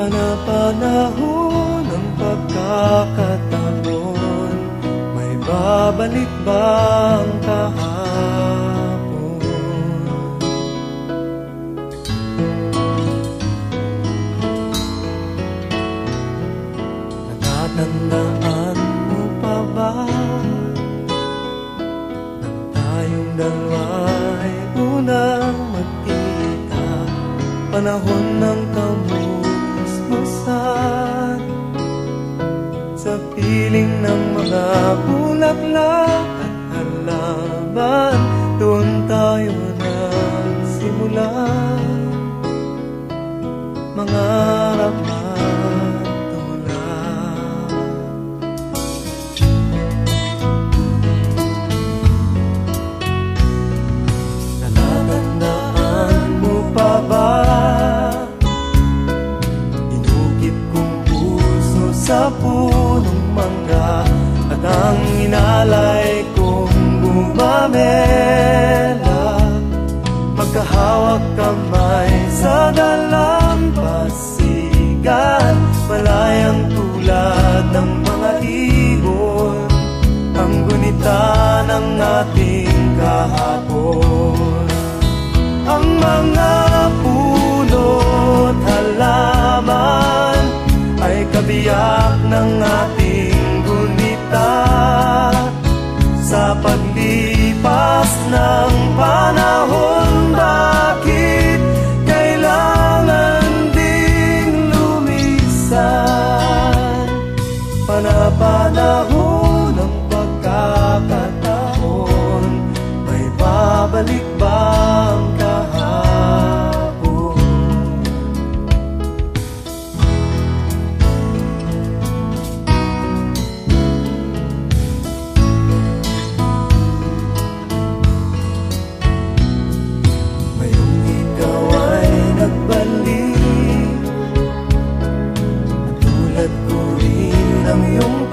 Panapanahon ng pagkakataon, may babalik ba ang kahapon? Natatandaan mo pa ba nang tayong dalawa'y unang magkita? Panahon ng kamusmusan, sa piling ng mga bulaklak at halaman, doon tayo nagsimula mangarap at tumulak. Natatandaan mo pa ba sa punong mangga at ang inalay kong gumamela, magkahawak kamay sa dalampasigan, malayang tulad ng mga ibon, ang gunita ng ating kahapon. Ang mga puno't halaman ay kabiyak ng ating gunita, sa paglipas ng panahon. Bakit kailangan ding lumisan? Panapanahon ng pagkakataon, may babalik ba ang kahapon?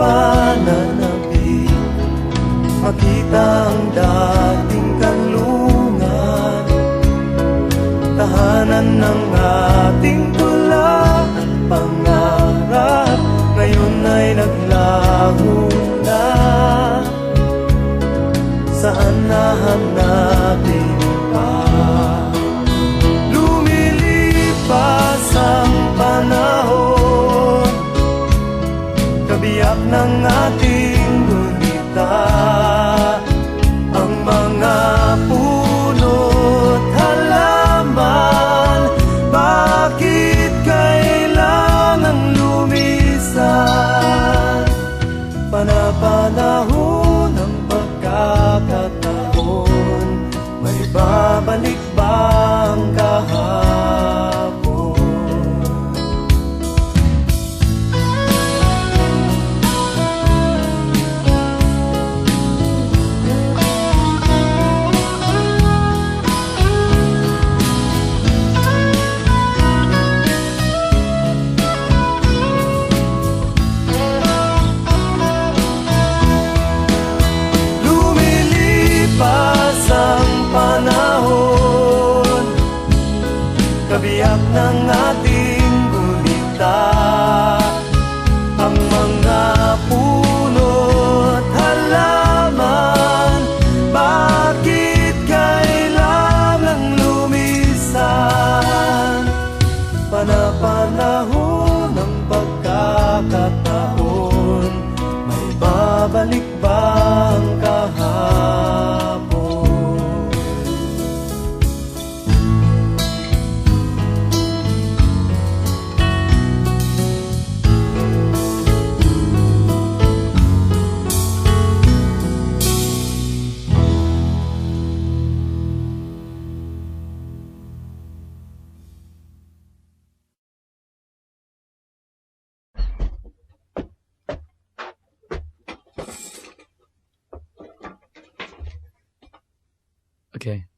Pananabik, makita ang dating kanlungan, tahanan ng ating tula at pangarap, ngayon ay naglaho na. Saan nahanapin pa? Lumilipas ang panahon, kabiyak ng ating gunita, ang mga puno't halaman. Bakit kailangang lumisan? Panapanahon ng pagkakataon, may babalik ba ang kahapon? Kabiyak ng ating gunita, ang mga puno't halaman. Bakit kailangang lumisan? Panapanahon ng pagkakataon, may babalik ba ang kahapon? Okay.